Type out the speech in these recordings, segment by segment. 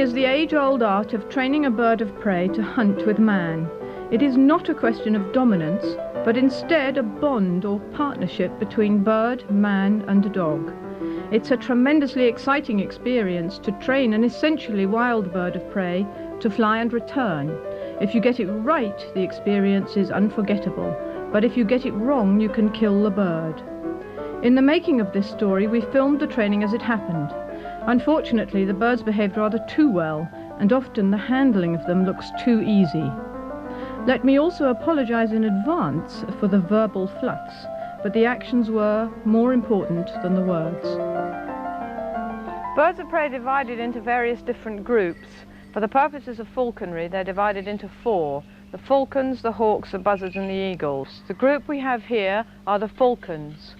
is the age-old art of training a bird of prey to hunt with man. It is not a question of dominance, but instead a bond or partnership between bird, man and dog. It's a tremendously exciting experience to train an essentially wild bird of prey to fly and return. If you get it right, the experience is unforgettable, but if you get it wrong, you can kill the bird. In the making of this story, we filmed the training as it happened. Unfortunately, the birds behaved rather too well, and often the handling of them looks too easy. Let me also apologize in advance for the verbal fluffs, but the actions were more important than the words. Birds of prey are divided into various different groups. For the purposes of falconry, they're divided into four: the falcons, the hawks, the buzzards and the eagles. The group we have here are the falcons,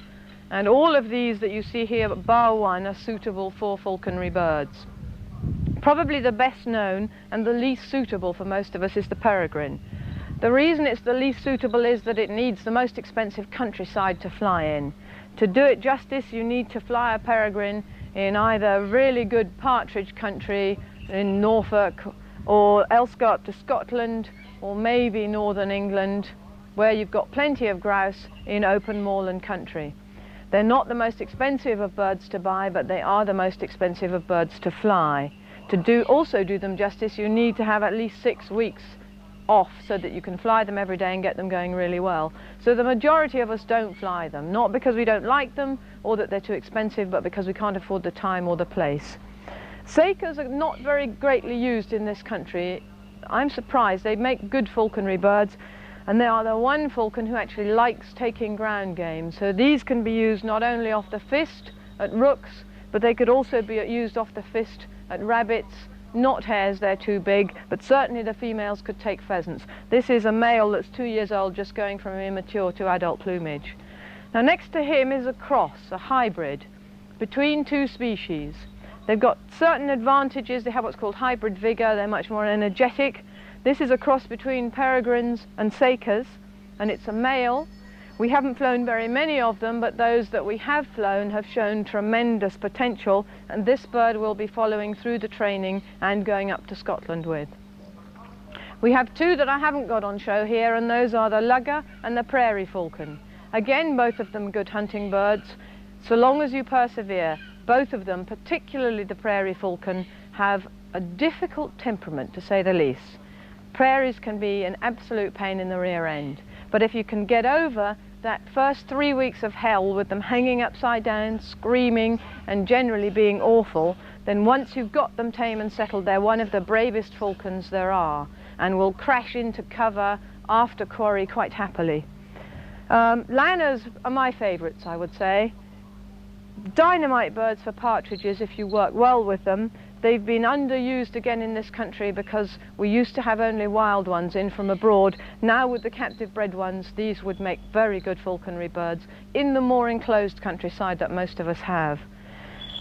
and all of these that you see here bar one are suitable for falconry birds. Probably the best known and the least suitable for most of us is the peregrine. The reason it's the least suitable is that it needs the most expensive countryside to fly in. To do it justice, you need to fly a peregrine in either really good partridge country in Norfolk, or else go up to Scotland or maybe northern England, where you've got plenty of grouse in open moorland country. They're not the most expensive of birds to buy, but they are the most expensive of birds to fly. To also do them justice, you need to have at least 6 weeks off so that you can fly them every day and get them going really well. So the majority of us don't fly them, not because we don't like them or that they're too expensive, but because we can't afford the time or the place. Sakers are not very greatly used in this country. I'm surprised. They make good falconry birds, and they are the one falcon who actually likes taking ground game. So these can be used not only off the fist at rooks, but they could also be used off the fist at rabbits, not hares, they're too big, but certainly the females could take pheasants. This is a male that's 2 years old, just going from immature to adult plumage. Now next to him is a cross, a hybrid, between two species. They've got certain advantages. They have what's called hybrid vigor. They're much more energetic. This is a cross between peregrines and sakers, and it's a male. We haven't flown very many of them, but those that we have flown have shown tremendous potential, and this bird will be following through the training and going up to Scotland with. We have two that I haven't got on show here, and those are the lugger and the prairie falcon. Again, both of them good hunting birds, so long as you persevere. Both of them, particularly the prairie falcon, have a difficult temperament, to say the least. Prairies can be an absolute pain in the rear end, but if you can get over that first 3 weeks of hell with them hanging upside down, screaming and generally being awful, then once you've got them tame and settled, they're one of the bravest falcons there are, and will crash into cover after quarry quite happily. Lanners are my favourites, I would say. Dynamite birds for partridges if you work well with them. They've been underused again in this country because we used to have only wild ones in from abroad. Now with the captive bred ones, these would make very good falconry birds in the more enclosed countryside that most of us have.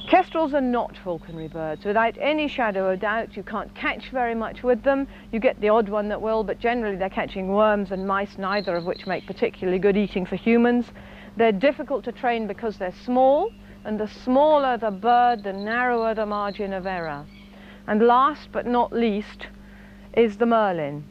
Kestrels are not falconry birds, without any shadow of doubt. You can't catch very much with them. You get the odd one that will, but generally they're catching worms and mice, neither of which make particularly good eating for humans. They're difficult to train because they're small, and the smaller the bird, the narrower the margin of error. And last but not least is the merlin.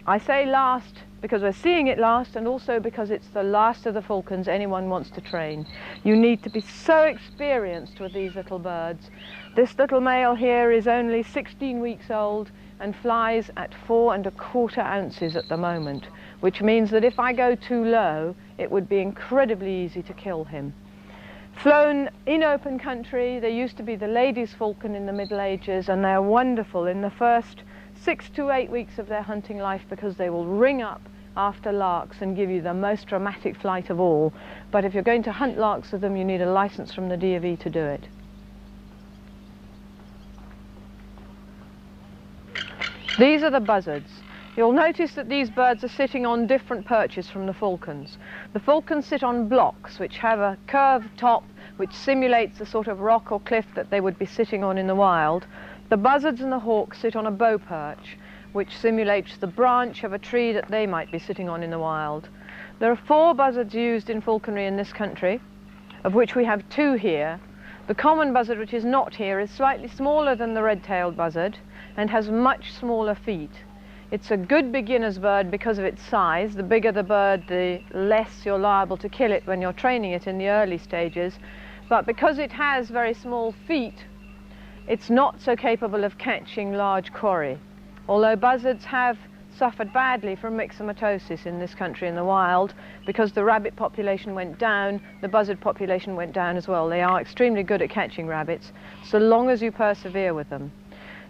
I say last because we're seeing it last, and also because it's the last of the falcons anyone wants to train. You need to be so experienced with these little birds. This little male here is only 16 weeks old and flies at 4¼ ounces at the moment, which means that if I go too low, it would be incredibly easy to kill him. Flown in open country, they used to be the ladies' falcon in the Middle Ages, and they're wonderful in the first 6 to 8 weeks of their hunting life because they will ring up after larks and give you the most dramatic flight of all. But if you're going to hunt larks with them, you need a license from the D.V. to do it. These are the buzzards. You'll notice that these birds are sitting on different perches from the falcons. The falcons sit on blocks which have a curved top which simulates the sort of rock or cliff that they would be sitting on in the wild. The buzzards and the hawks sit on a bow perch which simulates the branch of a tree that they might be sitting on in the wild. There are 4 buzzards used in falconry in this country, of which we have 2 here. The common buzzard, which is not here, is slightly smaller than the red-tailed buzzard, and has much smaller feet. It's a good beginner's bird because of its size. The bigger the bird, the less you're liable to kill it when you're training it in the early stages. But because it has very small feet, it's not so capable of catching large quarry. Although buzzards have suffered badly from myxomatosis in this country in the wild, because the rabbit population went down, the buzzard population went down as well. They are extremely good at catching rabbits, so long as you persevere with them.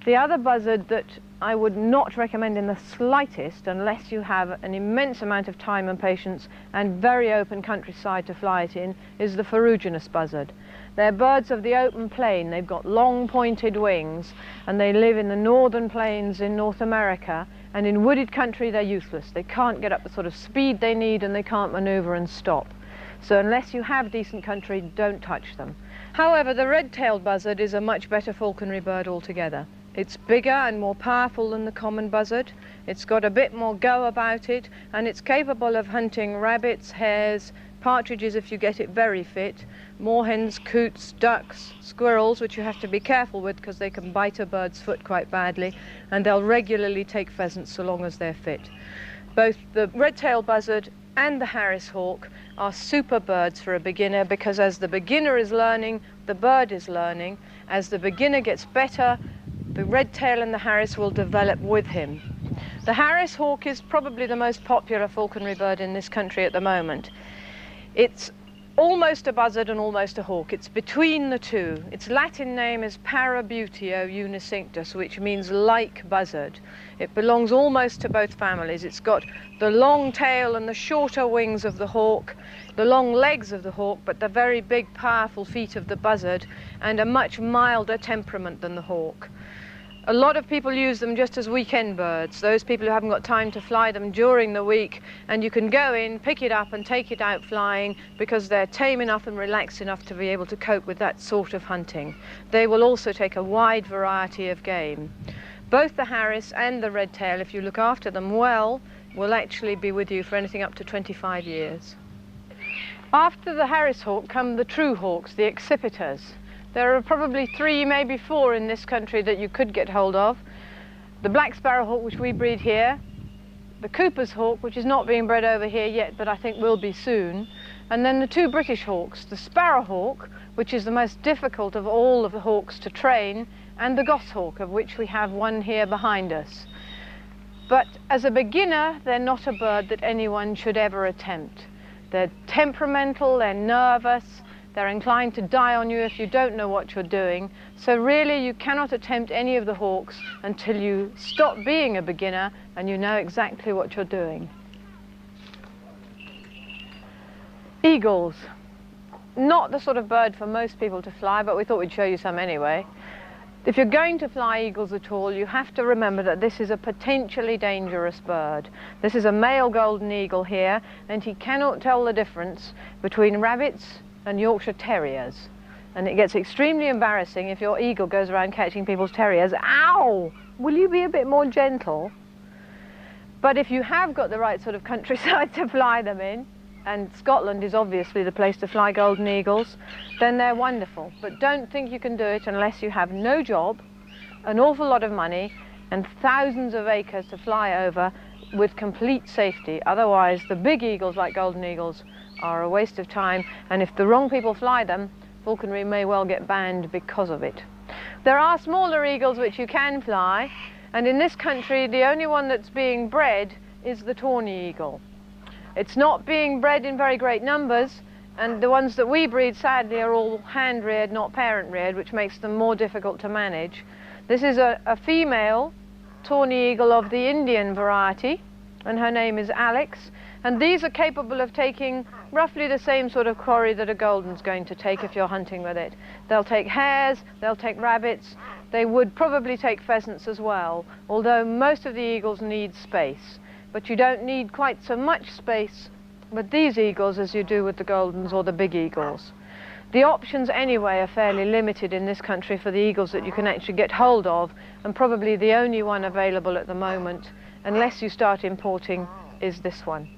The other buzzard that I would not recommend in the slightest, unless you have an immense amount of time and patience and very open countryside to fly it in, is the ferruginous buzzard. They're birds of the open plain. They've got long pointed wings, and they live in the northern plains in North America, and in wooded country they're useless. They can't get up the sort of speed they need, and they can't maneuver and stop. So unless you have decent country, don't touch them. However, the red-tailed buzzard is a much better falconry bird altogether. It's bigger and more powerful than the common buzzard. It's got a bit more go about it, and it's capable of hunting rabbits, hares, partridges if you get it very fit, moorhens, coots, ducks, squirrels, which you have to be careful with because they can bite a bird's foot quite badly, and they'll regularly take pheasants so long as they're fit. Both the red-tailed buzzard and the Harris hawk are super birds for a beginner, because as the beginner is learning, the bird is learning. As the beginner gets better, the red-tail and the Harris will develop with him. The Harris hawk is probably the most popular falconry bird in this country at the moment. It's almost a buzzard and almost a hawk. It's between the two. Its Latin name is Parabuteo unicinctus, which means like buzzard. It belongs almost to both families. It's got the long tail and the shorter wings of the hawk, the long legs of the hawk, but the very big, powerful feet of the buzzard, and a much milder temperament than the hawk. A lot of people use them just as weekend birds, those people who haven't got time to fly them during the week, and you can go in, pick it up and take it out flying because they're tame enough and relaxed enough to be able to cope with that sort of hunting. They will also take a wide variety of game. Both the Harris and the red-tail, if you look after them well, will actually be with you for anything up to 25 years. After the Harris hawk come the true hawks, the accipiters. There are probably 3, maybe 4 in this country that you could get hold of. The black sparrowhawk, which we breed here, the Cooper's hawk, which is not being bred over here yet, but I think will be soon, and then the 2 British hawks, the sparrowhawk, which is the most difficult of all of the hawks to train, and the goshawk, of which we have one here behind us. But as a beginner, they're not a bird that anyone should ever attempt. They're temperamental, they're nervous, they're inclined to die on you if you don't know what you're doing. So really you cannot attempt any of the hawks until you stop being a beginner and you know exactly what you're doing. Eagles. Not the sort of bird for most people to fly, but we thought we'd show you some anyway. If you're going to fly eagles at all, you have to remember that this is a potentially dangerous bird. This is a male golden eagle here, and he cannot tell the difference between rabbits and Yorkshire Terriers. And it gets extremely embarrassing if your eagle goes around catching people's terriers. Ow! Will you be a bit more gentle? But if you have got the right sort of countryside to fly them in, and Scotland is obviously the place to fly golden eagles, then they're wonderful. But don't think you can do it unless you have no job, an awful lot of money, and thousands of acres to fly over with complete safety. Otherwise, the big eagles like golden eagles are a waste of time, and if the wrong people fly them, falconry may well get banned because of it. There are smaller eagles which you can fly, and in this country the only one that's being bred is the tawny eagle. It's not being bred in very great numbers, and the ones that we breed sadly are all hand-reared, not parent-reared, which makes them more difficult to manage. This is a female tawny eagle of the Indian variety, and her name is Alex. And these are capable of taking roughly the same sort of quarry that a golden's going to take if you're hunting with it. They'll take hares, they'll take rabbits, they would probably take pheasants as well, although most of the eagles need space. But you don't need quite so much space with these eagles as you do with the goldens or the big eagles. The options anyway are fairly limited in this country for the eagles that you can actually get hold of, and probably the only one available at the moment, unless you start importing, is this one.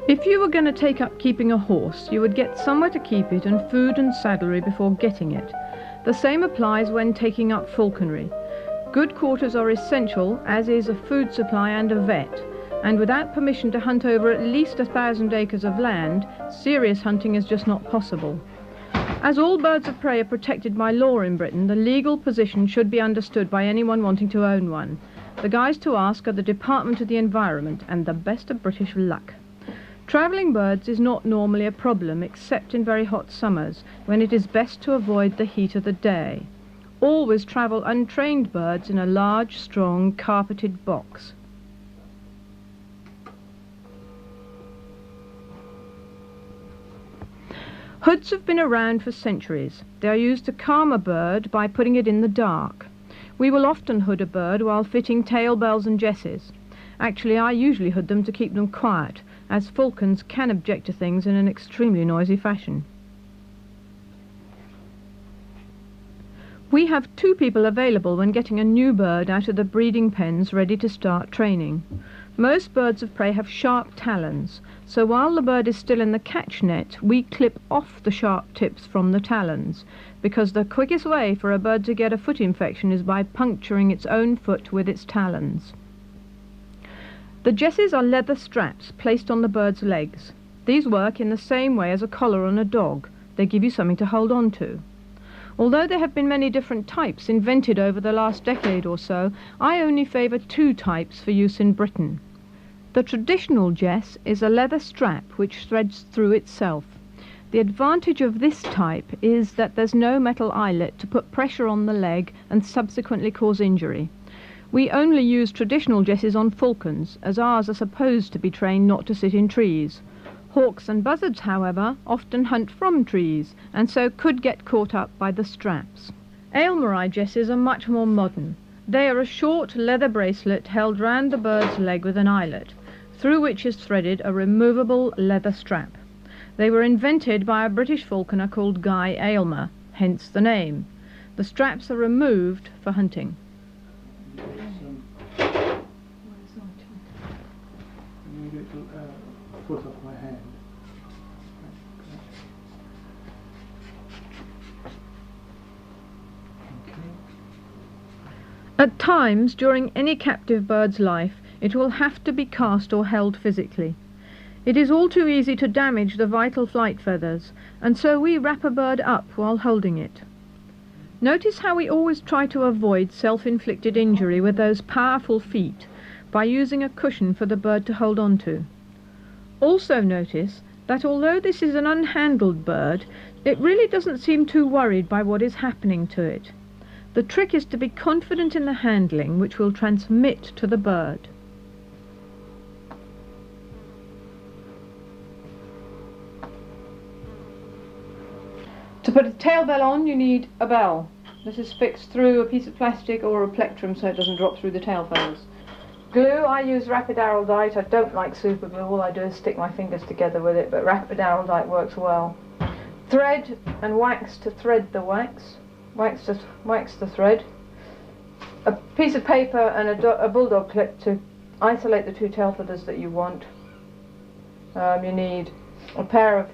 If you were going to take up keeping a horse, you would get somewhere to keep it and food and saddlery before getting it. The same applies when taking up falconry. Good quarters are essential, as is a food supply and a vet, and without permission to hunt over at least 1,000 acres of land, serious hunting is just not possible. As all birds of prey are protected by law in Britain, the legal position should be understood by anyone wanting to own one. The guys to ask are the Department of the Environment and the best of British luck. Travelling birds is not normally a problem except in very hot summers, when it is best to avoid the heat of the day. Always travel untrained birds in a large, strong, carpeted box. Hoods have been around for centuries. They are used to calm a bird by putting it in the dark. We will often hood a bird while fitting tail bells and jesses. Actually, I usually hood them to keep them quiet, as falcons can object to things in an extremely noisy fashion. We have 2 people available when getting a new bird out of the breeding pens ready to start training. Most birds of prey have sharp talons, so while the bird is still in the catch net, we clip off the sharp tips from the talons, because the quickest way for a bird to get a foot infection is by puncturing its own foot with its talons. The jesses are leather straps placed on the bird's legs. These work in the same way as a collar on a dog. They give you something to hold on to. Although there have been many different types invented over the last decade or so, I only favour 2 types for use in Britain. The traditional jess is a leather strap which threads through itself. The advantage of this type is that there's no metal eyelet to put pressure on the leg and subsequently cause injury. We only use traditional jesses on falcons, as ours are supposed to be trained not to sit in trees. Hawks and buzzards, however, often hunt from trees, and so could get caught up by the straps. Aylmer jesses are much more modern. They are a short leather bracelet held round the bird's leg with an eyelet, through which is threaded a removable leather strap. They were invented by a British falconer called Guy Aylmer, hence the name. The straps are removed for hunting. Foot off my hand. Okay. At times, during any captive bird's life, it will have to be cast or held physically. It is all too easy to damage the vital flight feathers, and so we wrap a bird up while holding it. Notice how we always try to avoid self-inflicted injury with those powerful feet by using a cushion for the bird to hold on to. Also notice that although this is an unhandled bird, it really doesn't seem too worried by what is happening to it. The trick is to be confident in the handling, which will transmit to the bird. To put a tail bell on, you need a bell. This is fixed through a piece of plastic or a plectrum so it doesn't drop through the tail feathers. Glue, I use rapid araldite. I don't like super glue. All I do is stick my fingers together with it, but rapid araldite works well. Thread and wax to thread the wax. Wax the thread. A piece of paper and a bulldog clip to isolate the 2 tail feathers that you want. You need a pair of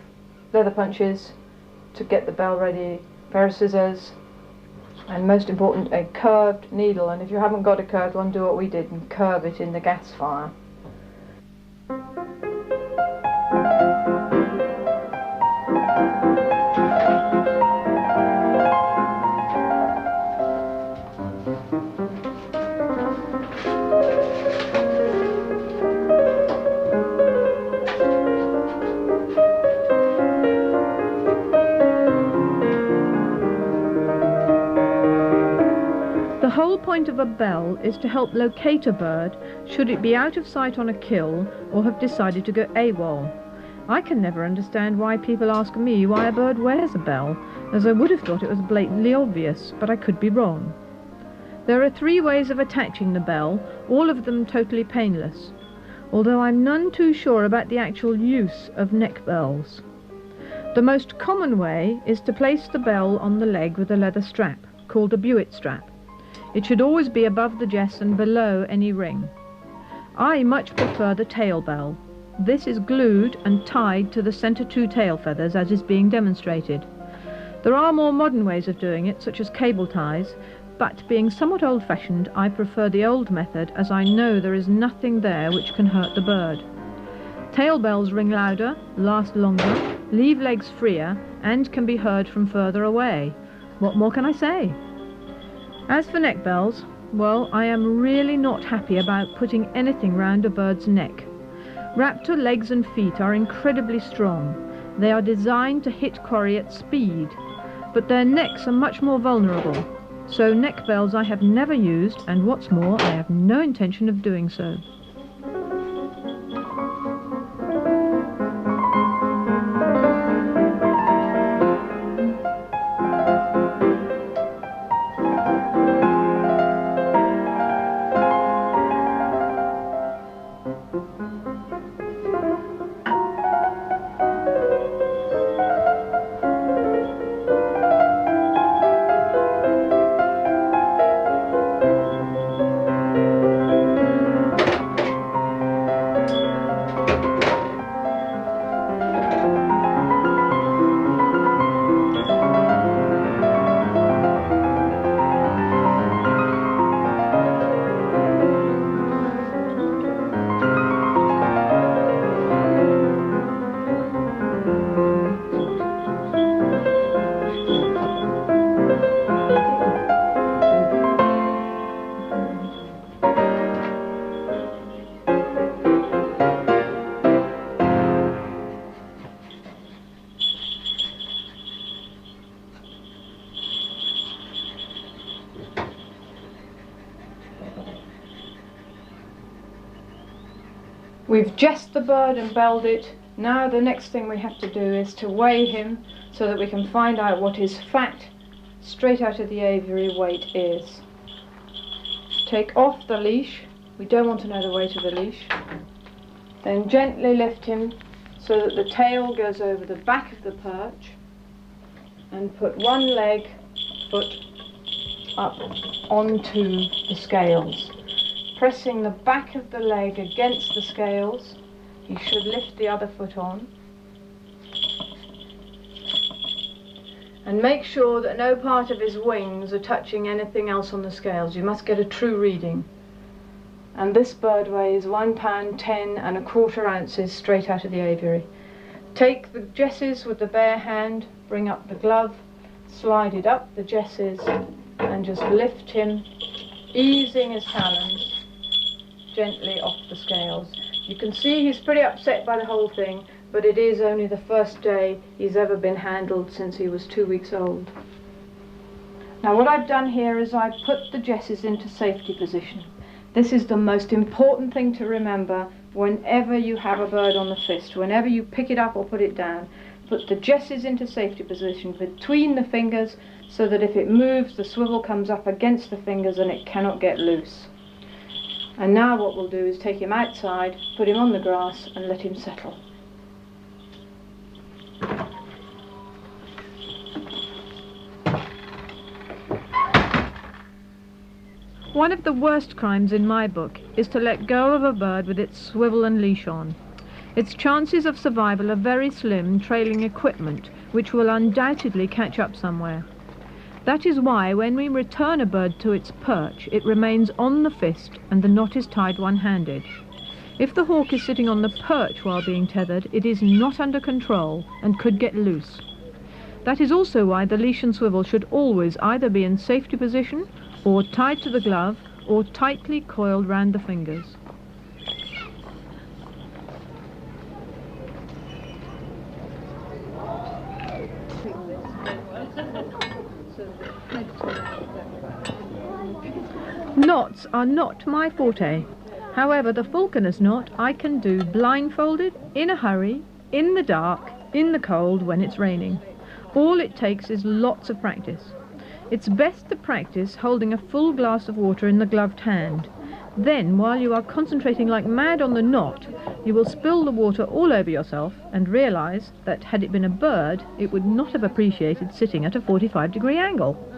leather punches to get the bell ready, a pair of scissors, and most important, a curved needle. And if you haven't got a curved one, do what we did and curve it in the gas fire. The whole point of a bell is to help locate a bird should it be out of sight on a kill or have decided to go AWOL. I can never understand why people ask me why a bird wears a bell, as I would have thought it was blatantly obvious, but I could be wrong. There are 3 ways of attaching the bell, all of them totally painless, although I'm none too sure about the actual use of neck bells. The most common way is to place the bell on the leg with a leather strap, called a Buet strap. It should always be above the jess and below any ring. I much prefer the tail bell. This is glued and tied to the centre 2 tail feathers as is being demonstrated. There are more modern ways of doing it, such as cable ties, but being somewhat old-fashioned, I prefer the old method, as I know there is nothing there which can hurt the bird. Tail bells ring louder, last longer, leave legs freer, and can be heard from further away. What more can I say? As for neck bells, well, I am really not happy about putting anything round a bird's neck. Raptor legs and feet are incredibly strong. They are designed to hit quarry at speed, but their necks are much more vulnerable. So neck bells I have never used, and what's more, I have no intention of doing so. We've jessed the bird and belled it. Now the next thing we have to do is to weigh him so that we can find out what his fat, straight out of the aviary weight is. Take off the leash. We don't want to know the weight of the leash. Then gently lift him so that the tail goes over the back of the perch, and put one foot up onto the scales. Pressing the back of the leg against the scales, he should lift the other foot on. And make sure that no part of his wings are touching anything else on the scales. You must get a true reading. And this bird weighs 1 pound 10 1/4 ounces straight out of the aviary. Take the jesses with the bare hand, bring up the glove, slide it up the jesses, and just lift him, easing his talons gently off the scales. You can see he's pretty upset by the whole thing, but it is only the first day he's ever been handled since he was 2 weeks old. Now what I've done here is I've put the jesses into safety position. This is the most important thing to remember whenever you have a bird on the fist. Whenever you pick it up or put it down, put the jesses into safety position between the fingers so that if it moves, the swivel comes up against the fingers and it cannot get loose. And now what we'll do is take him outside, put him on the grass and let him settle. One of the worst crimes in my book is to let go of a bird with its swivel and leash on. Its chances of survival are very slim, trailing equipment, which will undoubtedly catch up somewhere. That is why when we return a bird to its perch, it remains on the fist and the knot is tied one-handed. If the hawk is sitting on the perch while being tethered, it is not under control and could get loose. That is also why the leash and swivel should always either be in safety position, or tied to the glove, or tightly coiled round the fingers. Knots are not my forte. However, the falconer's knot I can do blindfolded, in a hurry, in the dark, in the cold, when it's raining. All it takes is lots of practice. It's best to practice holding a full glass of water in the gloved hand. Then, while you are concentrating like mad on the knot, you will spill the water all over yourself and realise that had it been a bird, it would not have appreciated sitting at a 45-degree angle.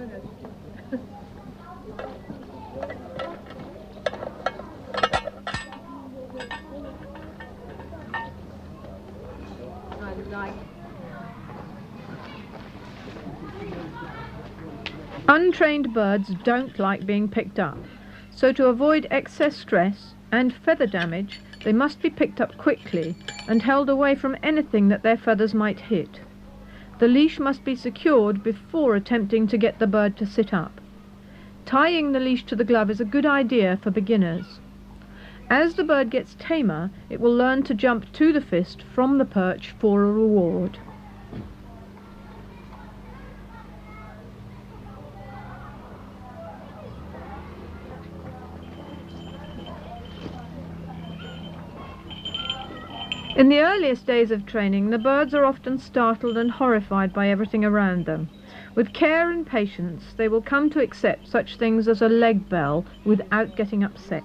Untrained birds don't like being picked up, so to avoid excess stress and feather damage, they must be picked up quickly and held away from anything that their feathers might hit. The leash must be secured before attempting to get the bird to sit up. Tying the leash to the glove is a good idea for beginners. As the bird gets tamer, it will learn to jump to the fist from the perch for a reward. In the earliest days of training, the birds are often startled and horrified by everything around them. With care and patience, they will come to accept such things as a leg bell without getting upset.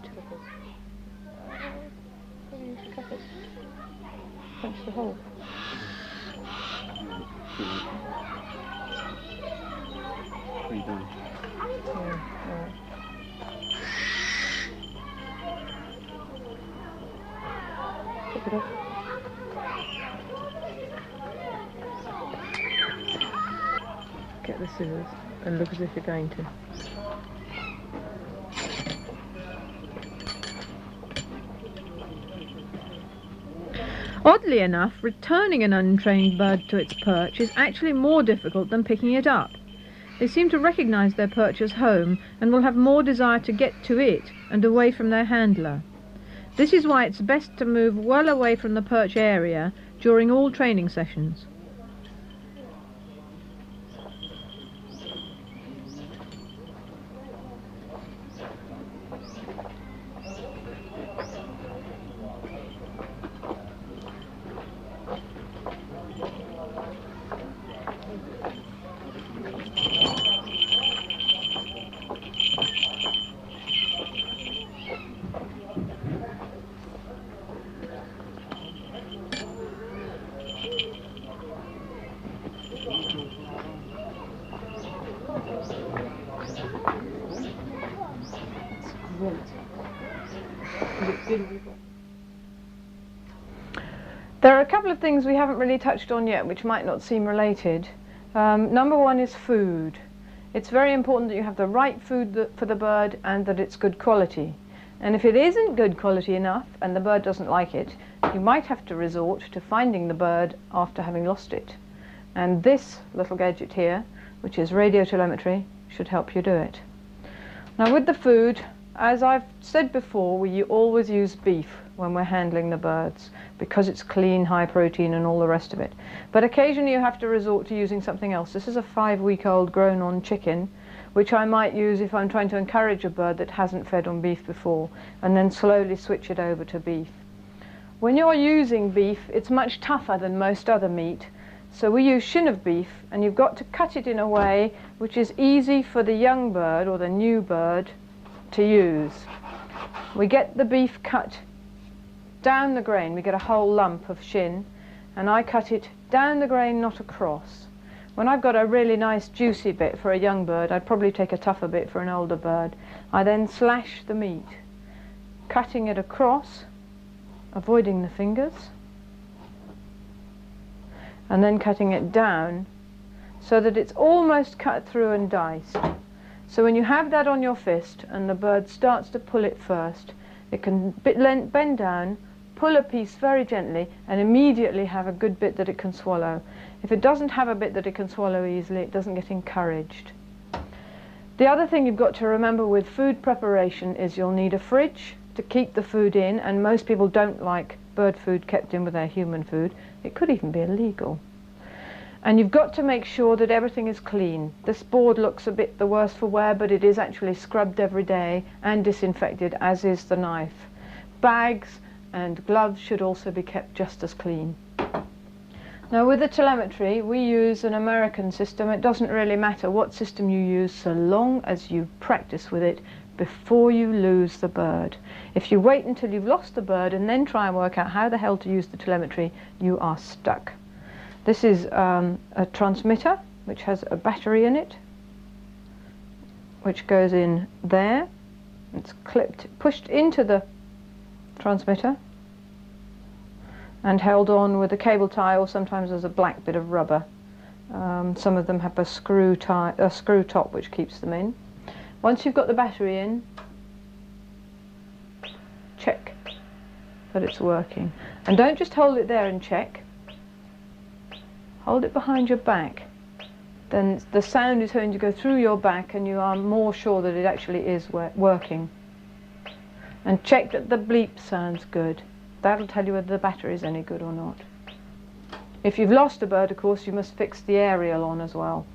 Punch the hole. Pick it up. Get the scissors and look as if you're going to. Oddly enough, returning an untrained bird to its perch is actually more difficult than picking it up. They seem to recognise their perch as home and will have more desire to get to it and away from their handler. This is why it's best to move well away from the perch area during all training sessions. There are a couple of things we haven't really touched on yet which might not seem related. Number one is food. It's very important that you have the right food for the bird and that it's good quality. And if it isn't good quality enough and the bird doesn't like it, you might have to resort to finding the bird after having lost it. And this little gadget here, which is radio telemetry, should help you do it. Now with the food, as I've said before, we always use beef when we're handling the birds because it's clean, high protein and all the rest of it. But occasionally you have to resort to using something else. This is a 5-week-old grown-on chicken, which I might use if I'm trying to encourage a bird that hasn't fed on beef before, and then slowly switch it over to beef. When you're using beef, it's much tougher than most other meat, so we use shin of beef, and you've got to cut it in a way which is easy for the young bird or the new bird to use. We get the beef cut down the grain. We get a whole lump of shin, and I cut it down the grain, not across. When I've got a really nice juicy bit for a young bird, I'd probably take a tougher bit for an older bird. I then slash the meat, cutting it across, avoiding the fingers, and then cutting it down so that it's almost cut through and diced. So when you have that on your fist and the bird starts to pull it first, it can bend down, pull a piece very gently, and immediately have a good bit that it can swallow. If it doesn't have a bit that it can swallow easily, it doesn't get encouraged. The other thing you've got to remember with food preparation is you'll need a fridge to keep the food in, and most people don't like bird food kept in with their human food. It could even be illegal. And you've got to make sure that everything is clean. This board looks a bit the worse for wear, but it is actually scrubbed every day and disinfected, as is the knife. Bags and gloves should also be kept just as clean. Now with the telemetry, we use an American system. It doesn't really matter what system you use so long as you practice with it before you lose the bird. If you wait until you've lost the bird and then try and work out how the hell to use the telemetry, you are stuck. This is a transmitter which has a battery in it, which goes in there. It's pushed into the transmitter and held on with a cable tie, or sometimes there's a black bit of rubber Some of them have a screw top which keeps them in. Once you've got the battery in, check that it's working. And don't just hold it there and check. Hold it behind your back. Then the sound is going to go through your back and you are more sure that it actually is working. And check that the bleep sounds good. That'll tell you whether the battery is any good or not. If you've lost a bird, of course, you must fix the aerial on as well.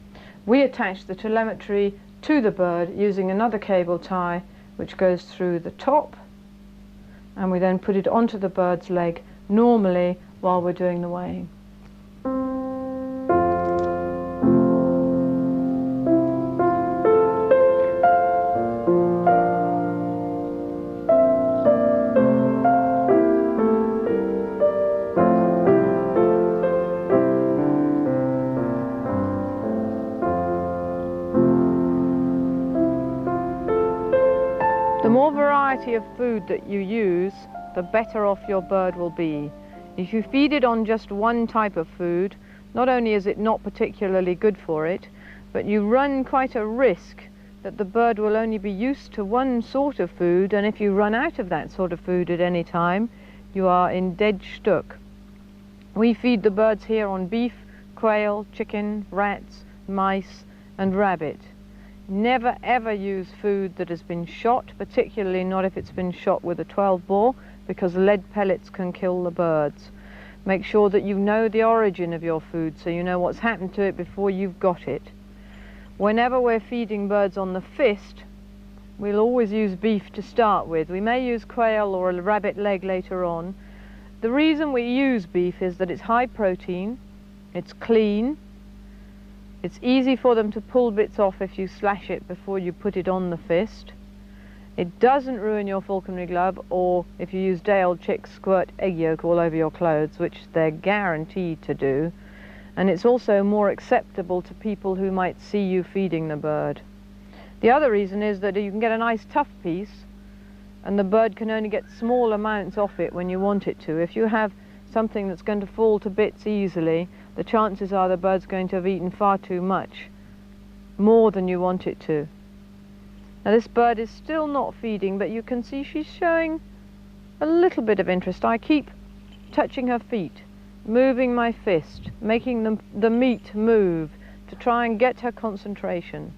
We attach the telemetry to the bird using another cable tie which goes through the top, and we then put it onto the bird's leg normally while we're doing the weighing. The more variety of food that you use, the better off your bird will be. If you feed it on just one type of food, not only is it not particularly good for it, but you run quite a risk that the bird will only be used to one sort of food, and if you run out of that sort of food at any time, you are in dead stuck. We feed the birds here on beef, quail, chicken, rats, mice and rabbit. Never ever use food that has been shot, particularly not if it's been shot with a 12 bore, because lead pellets can kill the birds. Make sure that you know the origin of your food so you know what's happened to it before you've got it. Whenever we're feeding birds on the fist, we'll always use beef to start with. We may use quail or a rabbit leg later on. The reason we use beef is that it's high protein, it's clean, it's easy for them to pull bits off if you slash it before you put it on the fist. It doesn't ruin your falconry glove, or if you use day-old chicks, squirt egg yolk all over your clothes, which they're guaranteed to do. And it's also more acceptable to people who might see you feeding the bird. The other reason is that you can get a nice tough piece and the bird can only get small amounts off it when you want it to. If you have something that's going to fall to bits easily, the chances are the bird's going to have eaten far too much, more than you want it to. Now this bird is still not feeding, but you can see she's showing a little bit of interest. I keep touching her feet, moving my fist, making the meat move to try and get her concentration.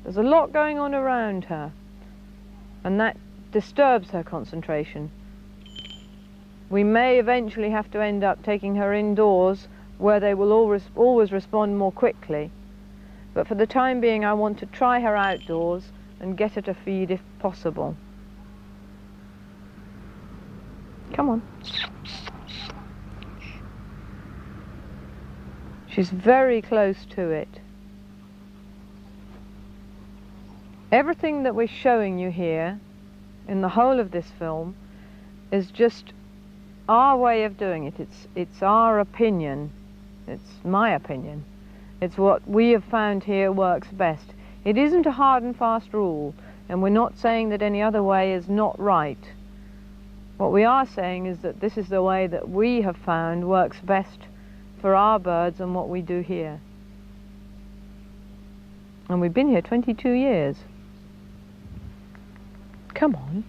There's a lot going on around her, and that disturbs her concentration. We may eventually have to end up taking her indoors where they will always respond more quickly. But for the time being, I want to try her outdoors and get her to feed if possible. Come on. She's very close to it. Everything that we're showing you here in the whole of this film is just our way of doing it. It's our opinion. It's my opinion. It's what we have found here works best. It isn't a hard and fast rule, and we're not saying that any other way is not right. What we are saying is that this is the way that we have found works best for our birds and what we do here. And we've been here 22 years. Come on.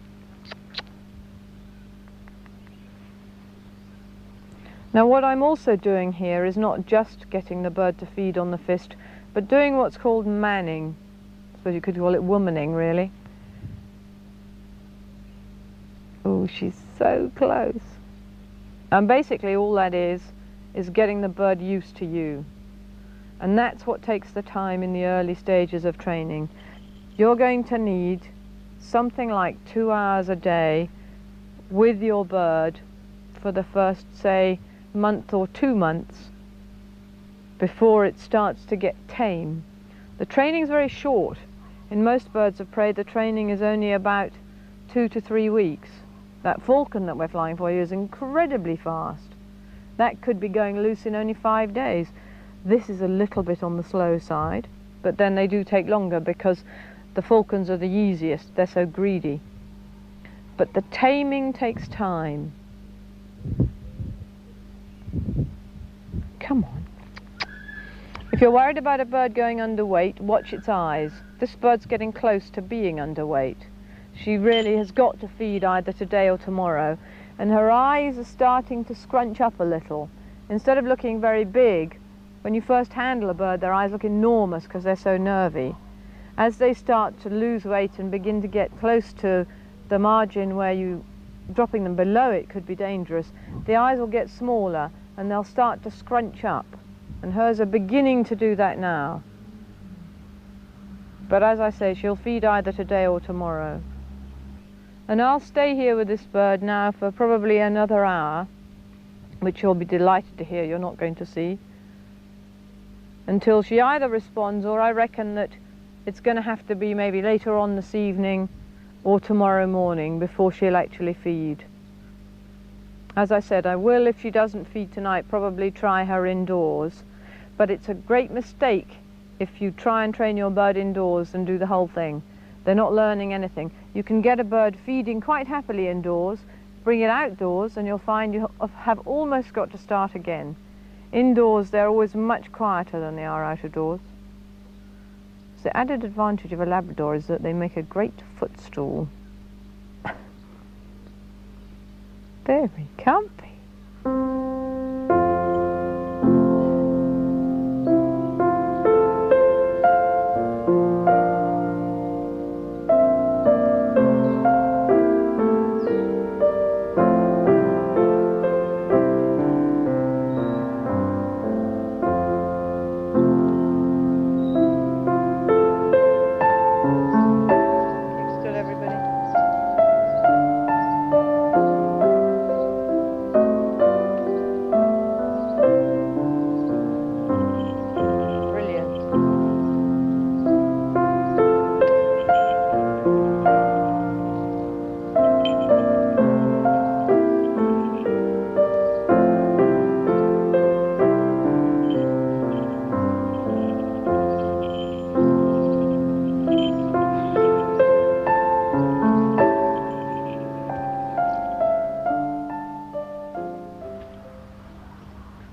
Now what I'm also doing here is not just getting the bird to feed on the fist, but doing what's called manning. I suppose you could call it womaning, really. Oh, she's so close. And basically all that is getting the bird used to you. And that's what takes the time in the early stages of training. You're going to need something like 2 hours a day with your bird for the first, say, month or 2 months before it starts to get tame. The training's very short. In most birds of prey, the training is only about 2 to 3 weeks. That falcon that we're flying for you is incredibly fast. That could be going loose in only 5 days. This is a little bit on the slow side, but then they do take longer because the falcons are the easiest. They're so greedy. But the taming takes time. Come on. If you're worried about a bird going underweight, watch its eyes. This bird's getting close to being underweight. She really has got to feed either today or tomorrow, and her eyes are starting to scrunch up a little. Instead of looking very big, when you first handle a bird, their eyes look enormous because they're so nervy. As they start to lose weight and begin to get close to the margin where dropping them below it could be dangerous, the eyes will get smaller and they'll start to scrunch up. And hers are beginning to do that now. But as I say, she'll feed either today or tomorrow. And I'll stay here with this bird now for probably another hour, which you'll be delighted to hear you're not going to see, until she either responds, or I reckon that it's going to have to be maybe later on this evening or tomorrow morning before she'll actually feed. As I said, I will, if she doesn't feed tonight, probably try her indoors. But it's a great mistake if you try and train your bird indoors and do the whole thing. They're not learning anything. You can get a bird feeding quite happily indoors, bring it outdoors, and you'll find you have almost got to start again. Indoors, they're always much quieter than they are out of doors. The added advantage of a Labrador is that they make a great footstool. Very comfy.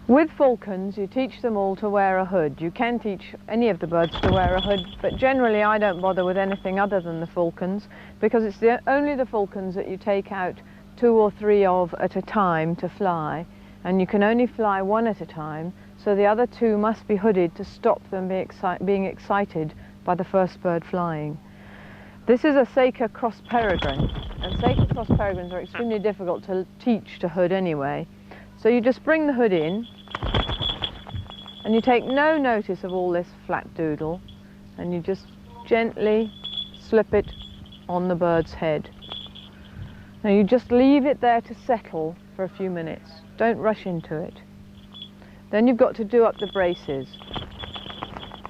With falcons, you teach them all to wear a hood. You can teach any of the birds to wear a hood, but generally I don't bother with anything other than the falcons, because it's only the falcons that you take out 2 or 3 of at a time to fly, and you can only fly 1 at a time, so the other 2 must be hooded to stop them being excited by the first bird flying. This is a Saker cross peregrine, and Saker cross peregrines are extremely difficult to teach to hood anyway. So you just bring the hood in, and you take no notice of all this flat doodle, and you just gently slip it on the bird's head. Now you just leave it there to settle for a few minutes. Don't rush into it. Then you've got to do up the braces.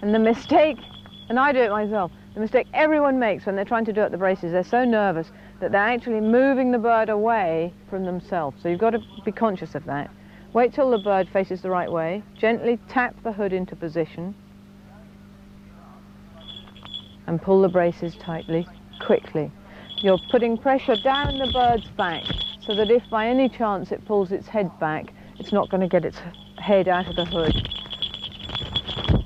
And the mistake, and I do it myself, the mistake everyone makes when they're trying to do up the braces, they're so nervous that they're actually moving the bird away from themselves. So you've got to be conscious of that. Wait till the bird faces the right way. Gently tap the hood into position. And pull the braces tightly, quickly. You're putting pressure down the bird's back so that if by any chance it pulls its head back, it's not going to get its head out of the hood.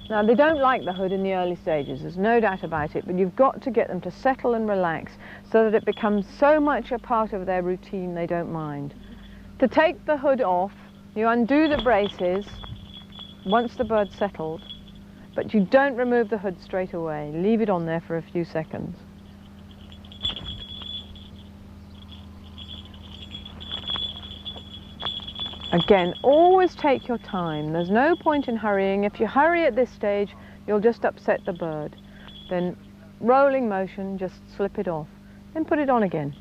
Now, they don't like the hood in the early stages, there's no doubt about it, but you've got to get them to settle and relax so that it becomes so much a part of their routine they don't mind. To take the hood off, you undo the braces once the bird's settled, but you don't remove the hood straight away. Leave it on there for a few seconds. Again, always take your time. There's no point in hurrying. If you hurry at this stage, you'll just upset the bird. Then rolling motion, just slip it off. Then put it on again.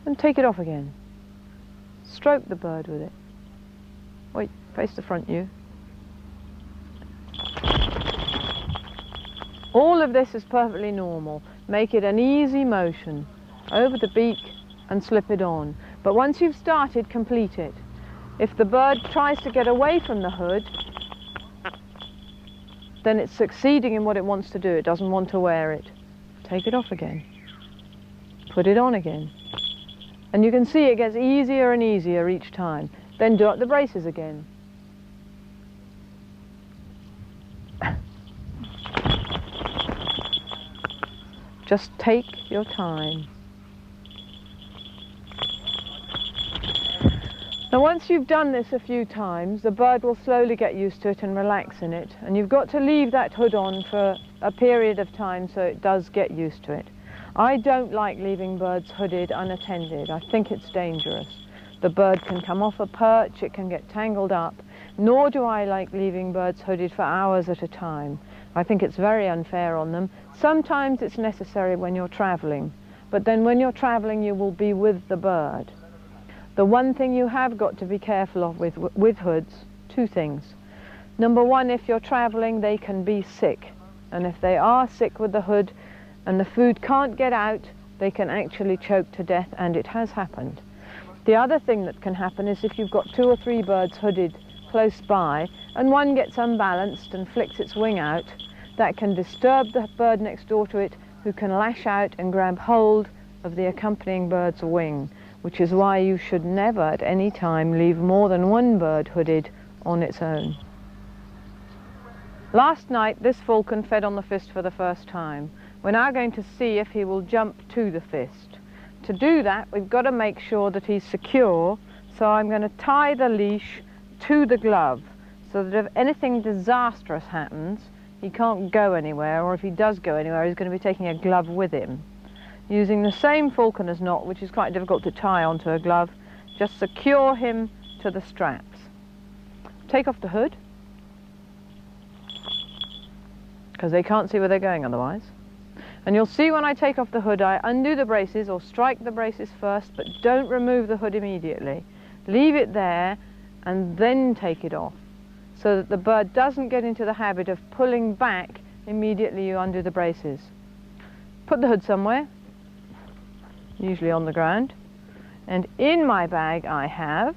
And take it off again. Stroke the bird with it. Wait, face the front you. All of this is perfectly normal. Make it an easy motion over the beak and slip it on. But once you've started, complete it. If the bird tries to get away from the hood, then it's succeeding in what it wants to do. It doesn't want to wear it. Take it off again. Put it on again. And you can see it gets easier and easier each time. Then do up the braces again. Just take your time. Now once you've done this a few times, the bird will slowly get used to it and relax in it, and you've got to leave that hood on for a period of time so it does get used to it. I don't like leaving birds hooded unattended. I think it's dangerous. The bird can come off a perch, it can get tangled up, nor do I like leaving birds hooded for hours at a time. I think it's very unfair on them. Sometimes it's necessary when you're travelling, but then when you're travelling you will be with the bird. The one thing you have got to be careful of with hoods, two things. Number one, if you're travelling, they can be sick. And if they are sick with the hood and the food can't get out, they can actually choke to death, and it has happened. The other thing that can happen is if you've got 2 or 3 birds hooded close by and one gets unbalanced and flicks its wing out, that can disturb the bird next door to it, who can lash out and grab hold of the accompanying bird's wing, which is why you should never at any time leave more than 1 bird hooded on its own. Last night this falcon fed on the fist for the first time. We're now going to see if he will jump to the fist. To do that we've got to make sure that he's secure, so I'm going to tie the leash to the glove so that if anything disastrous happens he can't go anywhere, or if he does go anywhere he's going to be taking a glove with him. Using the same falconer's knot, which is quite difficult to tie onto a glove, just secure him to the straps. Take off the hood, because they can't see where they're going otherwise. And you'll see when I take off the hood I undo the braces, or strike the braces first, but don't remove the hood immediately. Leave it there and then take it off, so that the bird doesn't get into the habit of pulling back immediately you undo the braces. Put the hood somewhere, usually on the ground, and in my bag I have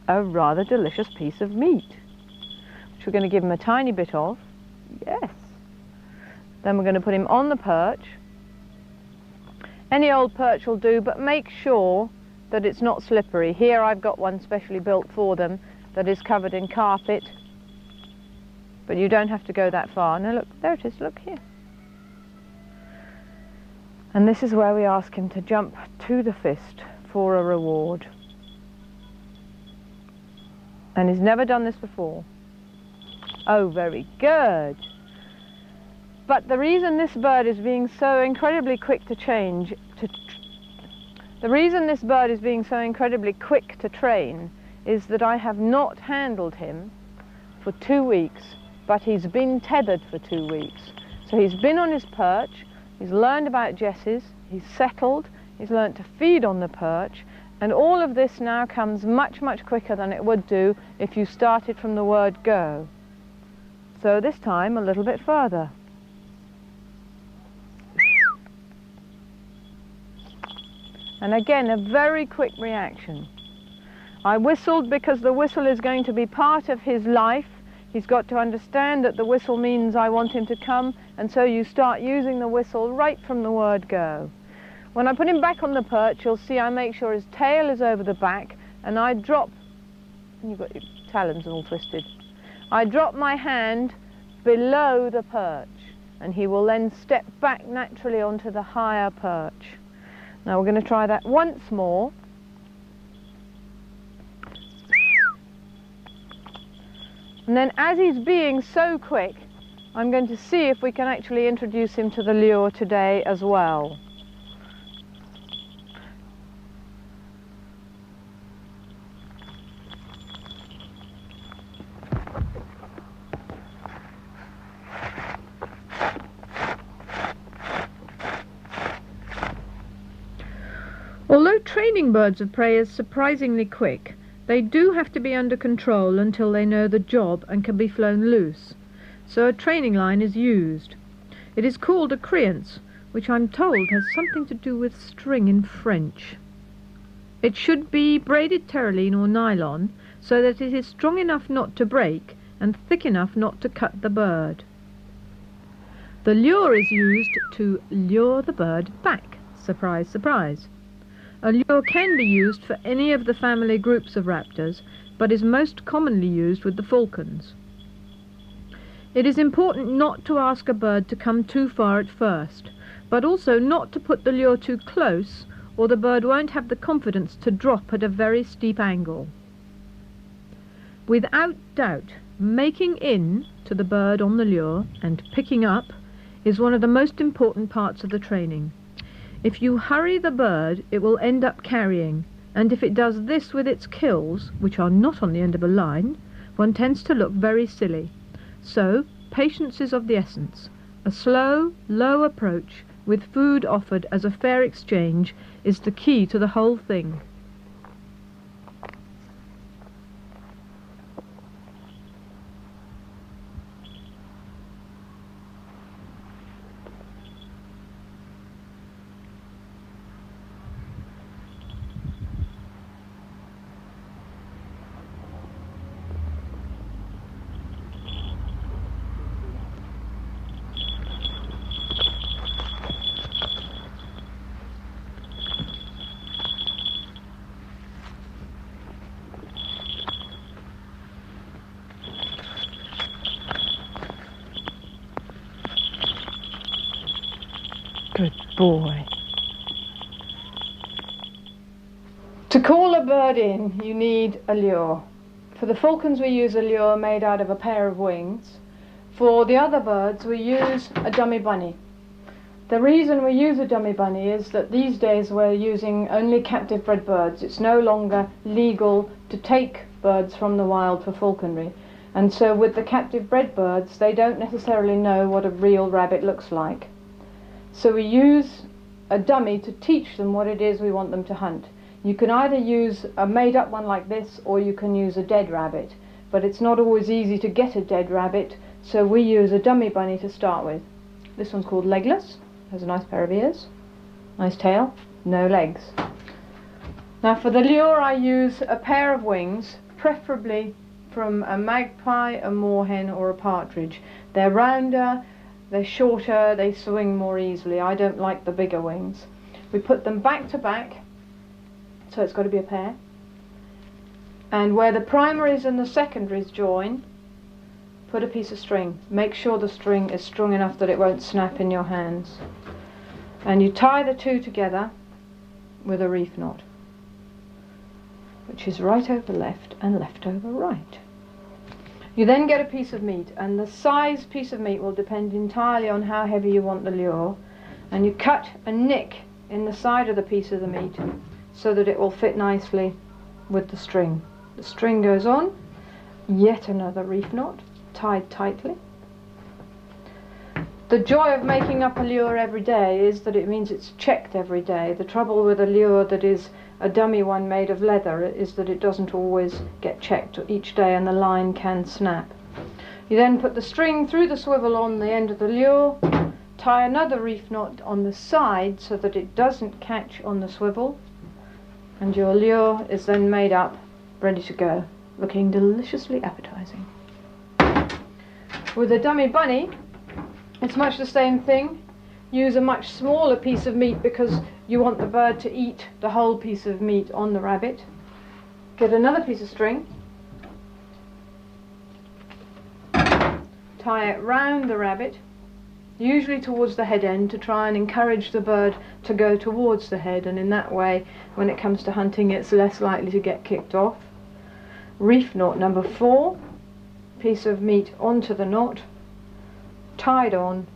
a rather delicious piece of meat, which we're going to give him a tiny bit of. Yes. Then we're going to put him on the perch. Any old perch will do, but make sure that it's not slippery. Here I've got one specially built for them that is covered in carpet, but you don't have to go that far. Now look, there it is, look here. And this is where we ask him to jump to the fist for a reward. And he's never done this before. Oh, very good. But the reason this bird is being so incredibly quick to train is that I have not handled him for 2 weeks, but he's been tethered for 2 weeks. So he's been on his perch, he's learned about jesses, he's settled, he's learned to feed on the perch, and all of this now comes much, much quicker than it would do if you started from the word go. So this time a little bit further. And again, a very quick reaction. I whistled because the whistle is going to be part of his life. He's got to understand that the whistle means I want him to come, and so you start using the whistle right from the word go. When I put him back on the perch, you'll see I make sure his tail is over the back, and I drop, you've got your talons all twisted, I drop my hand below the perch, and he will then step back naturally onto the higher perch. Now we're going to try that once more. And then as he's being so quick, I'm going to see if we can actually introduce him to the lure today as well. Although training birds of prey is surprisingly quick, they do have to be under control until they know the job and can be flown loose. So a training line is used. It is called a creance, which I'm told has something to do with string in French. It should be braided terylene or nylon so that it is strong enough not to break and thick enough not to cut the bird. The lure is used to lure the bird back. Surprise, surprise. A lure can be used for any of the family groups of raptors, but is most commonly used with the falcons. It is important not to ask a bird to come too far at first, but also not to put the lure too close, or the bird won't have the confidence to drop at a very steep angle. Without doubt, making in to the bird on the lure and picking up is one of the most important parts of the training. If you hurry the bird, it will end up carrying, and if it does this with its kills, which are not on the end of a line, one tends to look very silly. So, patience is of the essence. A slow, low approach with food offered as a fair exchange is the key to the whole thing. Good boy. To call a bird in, you need a lure. For the falcons we use a lure made out of a pair of wings. For the other birds we use a dummy bunny. The reason we use a dummy bunny is that these days we're using only captive bred birds. It's no longer legal to take birds from the wild for falconry. And so with the captive bred birds, they don't necessarily know what a real rabbit looks like. So we use a dummy to teach them what it is we want them to hunt. You can either use a made-up one like this, or you can use a dead rabbit. But it's not always easy to get a dead rabbit, so we use a dummy bunny to start with. This one's called Legless. Has a nice pair of ears, nice tail, no legs. Now for the lure I use a pair of wings, preferably from a magpie, a moorhen or a partridge. They're rounder, they're shorter, they swing more easily. I don't like the bigger wings. We put them back to back, so it's got to be a pair. And where the primaries and the secondaries join, put a piece of string. Make sure the string is strong enough that it won't snap in your hands. And you tie the two together with a reef knot, which is right over left and left over right. You then get a piece of meat, and the size piece of meat will depend entirely on how heavy you want the lure, and you cut a nick in the side of the piece of the meat so that it will fit nicely with the string. The string goes on, yet another reef knot tied tightly. The joy of making up a lure every day is that it means it's checked every day. The trouble with a lure that is a dummy one made of leather is that it doesn't always get checked each day, and the line can snap. You then put the string through the swivel on the end of the lure, tie another reef knot on the side so that it doesn't catch on the swivel, and your lure is then made up, ready to go, looking deliciously appetizing. With a dummy bunny, it's much the same thing. Use a much smaller piece of meat because you want the bird to eat the whole piece of meat on the rabbit. Get another piece of string, tie it round the rabbit, usually towards the head end, to try and encourage the bird to go towards the head, and in that way when it comes to hunting it's less likely to get kicked off. Reef knot number 4, piece of meat onto the knot, tied on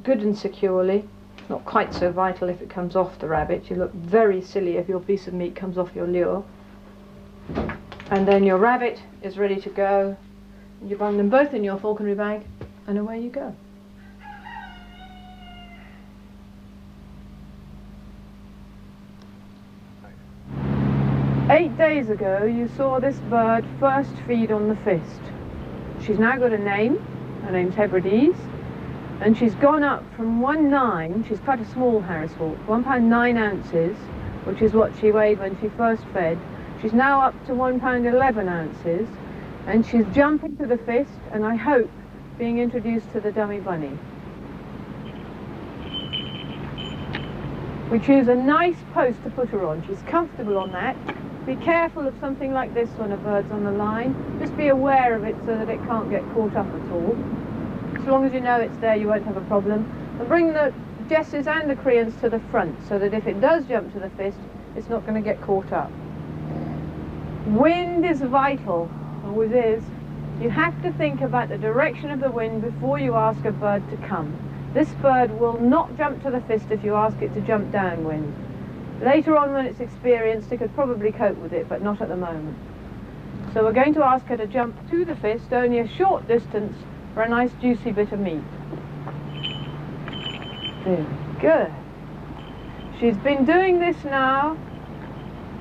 good and securely. Not quite so vital if it comes off the rabbit. You look very silly if your piece of meat comes off your lure. And then your rabbit is ready to go. You bung them both in your falconry bag, and away you go. "8 days ago you saw this bird first feed on the fist. She's now got a name. Her name's Hebrides. And she's gone up from 1.9, she's quite a small Harris hawk, 1 pound 9 ounces, which is what she weighed when she first fed. She's now up to 1 pound 11 ounces, and she's jumping to the fist, and I hope being introduced to the dummy bunny. We choose a nice post to put her on. She's comfortable on that. Be careful of something like this when a bird's on the line. Just be aware of it so that it can't get caught up at all. As long as you know it's there, you won't have a problem. And bring the jesses and the creans to the front, so that if it does jump to the fist, it's not going to get caught up. Wind is vital, always is. You have to think about the direction of the wind before you ask a bird to come. This bird will not jump to the fist if you ask it to jump downwind. Later on, when it's experienced, it could probably cope with it, but not at the moment. So we're going to ask her to jump to the fist, only a short distance, for a nice juicy bit of meat. Very good. She's been doing this now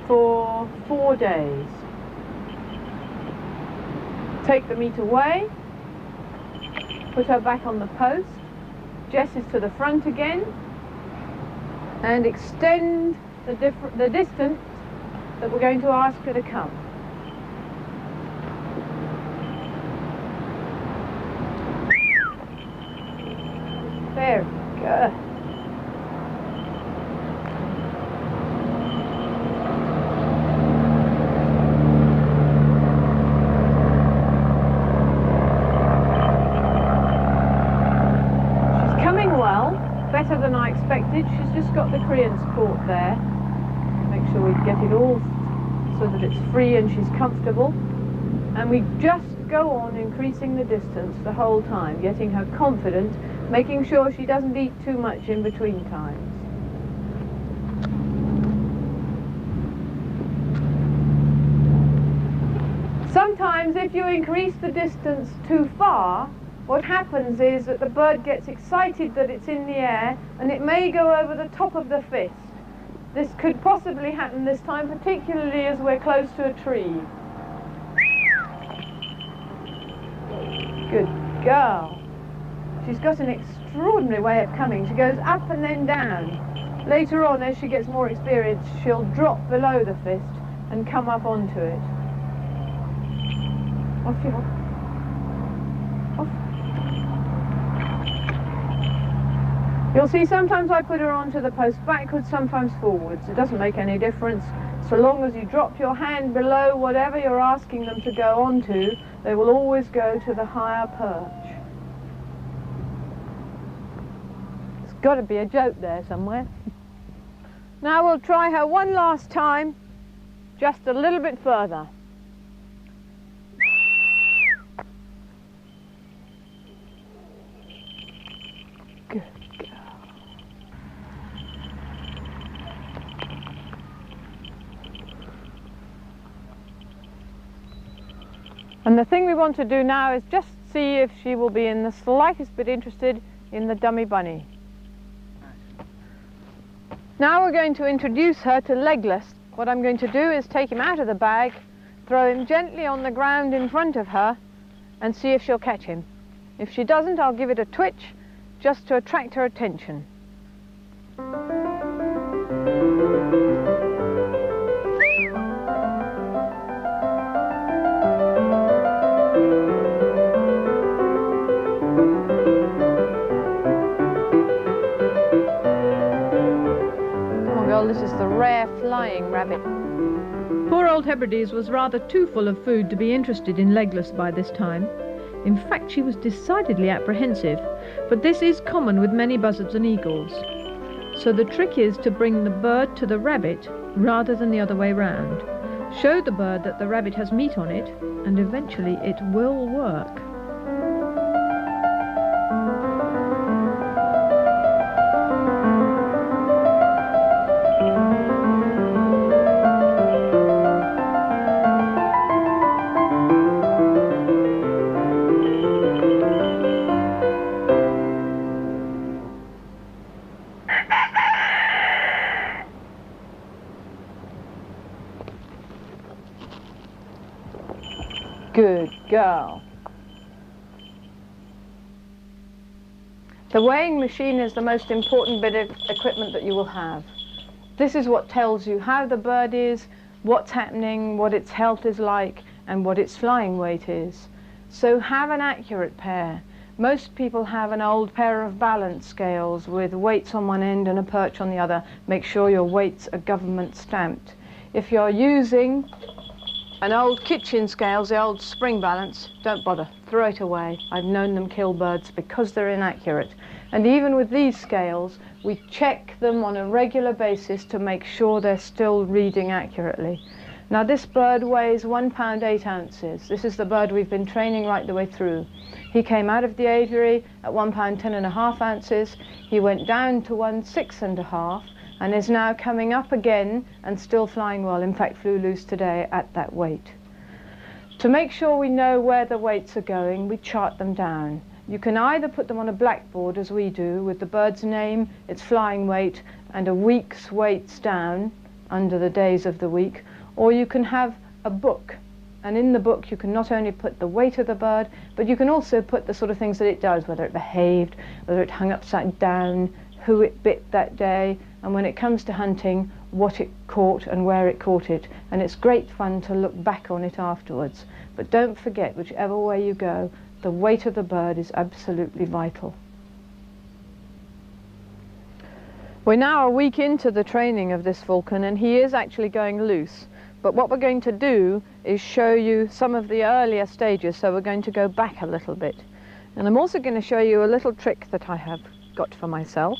for 4 days. Take the meat away, put her back on the post, jesses to the front again, and extend the distance that we're going to ask her to come. Very good. She's coming well, better than I expected. She's just got the creans caught there. Make sure we get it all so that it's free and she's comfortable. And we just go on increasing the distance the whole time, getting her confident, making sure she doesn't eat too much in between times. Sometimes if you increase the distance too far, what happens is that the bird gets excited that it's in the air and it may go over the top of the fist. This could possibly happen this time, particularly as we're close to a tree. Good girl. She's got an extraordinary way of coming. She goes up and then down. Later on, as she gets more experience, she'll drop below the fist and come up onto it. Off you go. Off. You'll see sometimes I put her onto the post backwards, sometimes forwards. It doesn't make any difference. So long as you drop your hand below whatever you're asking them to go onto, they will always go to the higher perch. There's got to be a joke there somewhere. Now we'll try her one last time, just a little bit further. Good girl. And the thing we want to do now is just see if she will be in the slightest bit interested in the dummy bunny. Now we're going to introduce her to Legless. What I'm going to do is take him out of the bag, throw him gently on the ground in front of her and see if she'll catch him. If she doesn't, I'll give it a twitch just to attract her attention. This is the rare flying rabbit. Poor old Hebrides was rather too full of food to be interested in Legless by this time. In fact, she was decidedly apprehensive, but this is common with many buzzards and eagles. So the trick is to bring the bird to the rabbit rather than the other way round. Show the bird that the rabbit has meat on it, and eventually it will work. Good girl. The weighing machine is the most important bit of equipment that you will have. This is what tells you how the bird is, what's happening, what its health is like, and what its flying weight is. So have an accurate pair. Most people have an old pair of balance scales with weights on one end and a perch on the other. Make sure your weights are government stamped. If you're using And old kitchen scales, the old spring balance, don't bother, throw it away. I've known them kill birds because they're inaccurate. And even with these scales, we check them on a regular basis to make sure they're still reading accurately. Now this bird weighs 1 pound 8 ounces. This is the bird we've been training right the way through. He came out of the aviary at 1 pound 10.5 ounces. He went down to 1 6.5 and is now coming up again and still flying well. In fact, flew loose today at that weight. To make sure we know where the weights are going, we chart them down. You can either put them on a blackboard, as we do, with the bird's name, its flying weight, and a week's weights down under the days of the week, or you can have a book. And in the book you can not only put the weight of the bird, but you can also put the sort of things that it does, whether it behaved, whether it hung upside down, who it bit that day, and when it comes to hunting, what it caught and where it caught it. And it's great fun to look back on it afterwards. But don't forget, whichever way you go, the weight of the bird is absolutely vital. We're now a week into the training of this falcon, and he is actually going loose. But what we're going to do is show you some of the earlier stages, so we're going to go back a little bit. And I'm also going to show you a little trick that I have got for myself,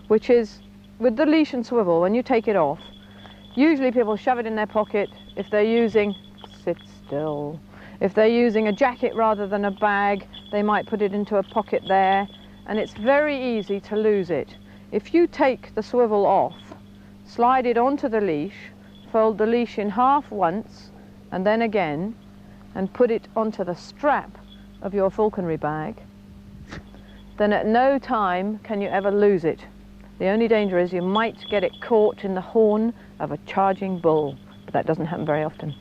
which is with the leash and swivel, when you take it off, usually people shove it in their pocket. If they're using, sit still, if they're using a jacket rather than a bag, they might put it into a pocket there, and it's very easy to lose it. If you take the swivel off, slide it onto the leash, fold the leash in half once and then again, and put it onto the strap of your falconry bag, then at no time can you ever lose it. The only danger is you might get it caught in the horn of a charging bull, but that doesn't happen very often.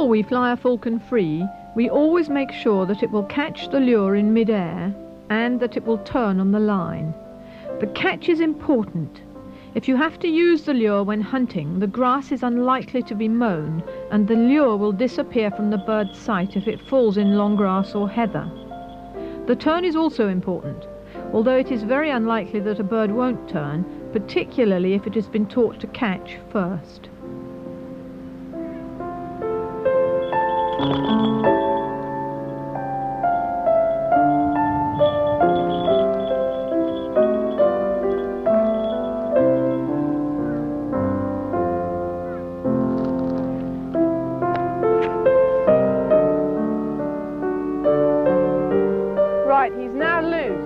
We fly a falcon free, we always make sure that it will catch the lure in mid-air and that it will turn on the line. The catch is important. If you have to use the lure when hunting, the grass is unlikely to be mown and the lure will disappear from the bird's sight if it falls in long grass or heather. The turn is also important, although it is very unlikely that a bird won't turn, particularly if it has been taught to catch first. Right, he's now loose,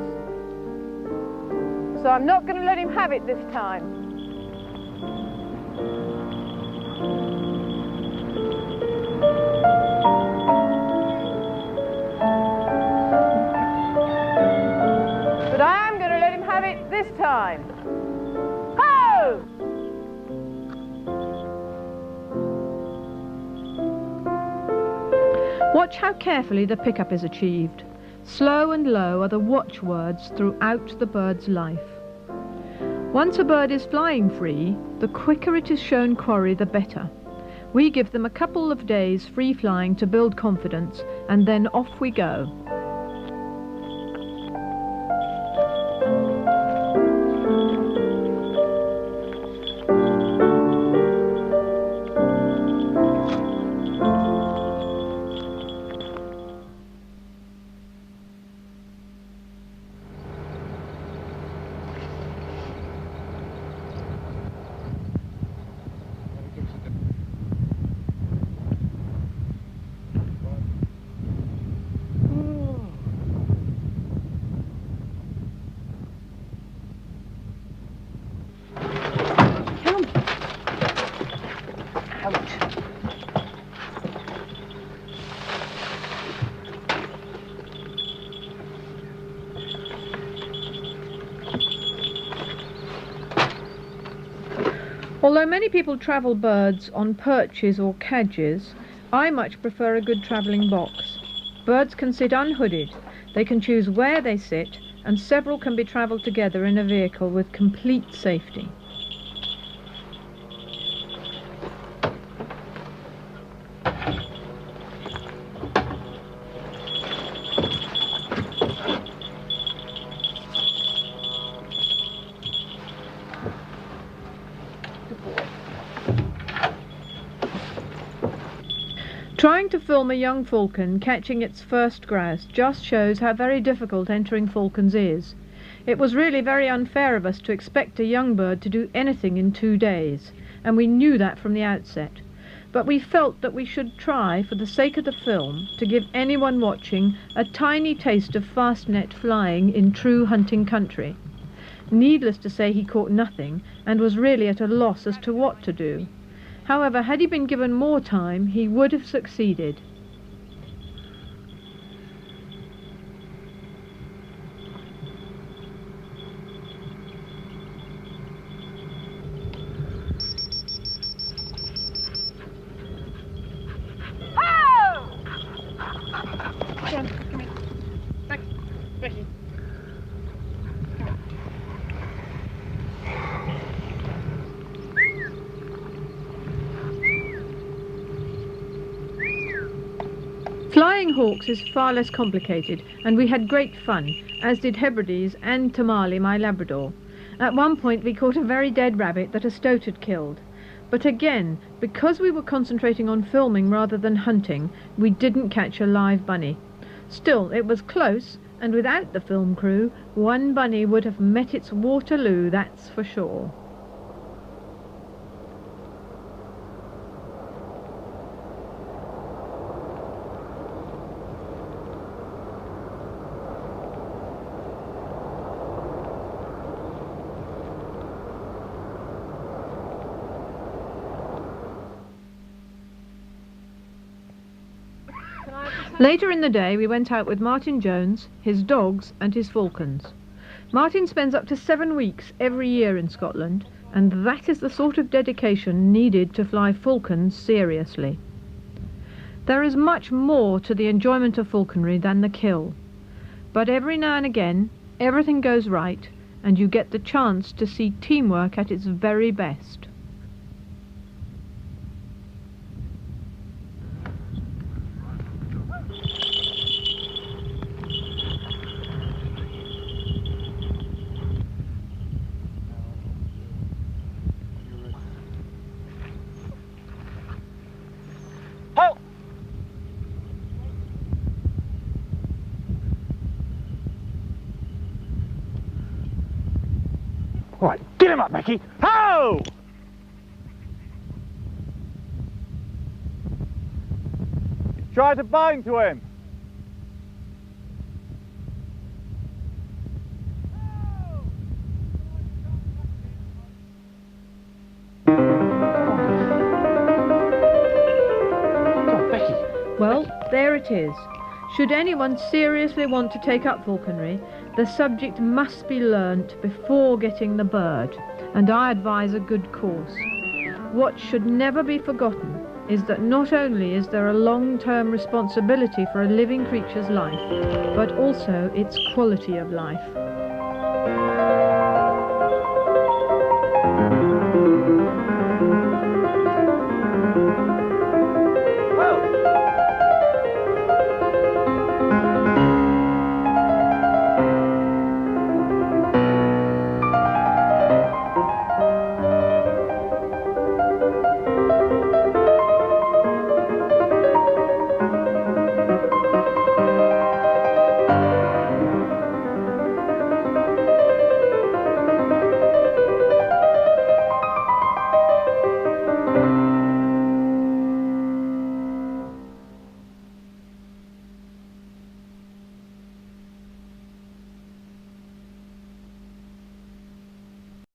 so I'm not going to let him have it this time. But I am going to let him have it this time. Ho! Watch how carefully the pickup is achieved. Slow and low are the watchwords throughout the bird's life. Once a bird is flying free, the quicker it is shown quarry, the better. We give them a couple of days free flying to build confidence, and then off we go. Although many people travel birds on perches or cadges, I much prefer a good travelling box. Birds can sit unhooded, they can choose where they sit, and several can be travelled together in a vehicle with complete safety. Trying to film a young falcon catching its first grouse just shows how very difficult entering falcons is. It was really very unfair of us to expect a young bird to do anything in 2 days, and we knew that from the outset. But we felt that we should try, for the sake of the film, to give anyone watching a tiny taste of fast net flying in true hunting country. Needless to say, he caught nothing, and was really at a loss as to what to do. However, had he been given more time, he would have succeeded. Flying hawks is far less complicated, and we had great fun, as did Hebrides and Tamale, my Labrador. At one point we caught a very dead rabbit that a stoat had killed. But again, because we were concentrating on filming rather than hunting, we didn't catch a live bunny. Still, it was close, and without the film crew, one bunny would have met its Waterloo, that's for sure. Later in the day we went out with Martin Jones, his dogs and his falcons. Martin spends up to 7 weeks every year in Scotland, and that is the sort of dedication needed to fly falcons seriously. There is much more to the enjoyment of falconry than the kill, but every now and again everything goes right and you get the chance to see teamwork at its very best. All right, get him up, Becky. Ho! Try to bind to him. Oh, Becky. Well, there it is. Should anyone seriously want to take up falconry, the subject must be learnt before getting the bird, and I advise a good course. What should never be forgotten is that not only is there a long-term responsibility for a living creature's life, but also its quality of life.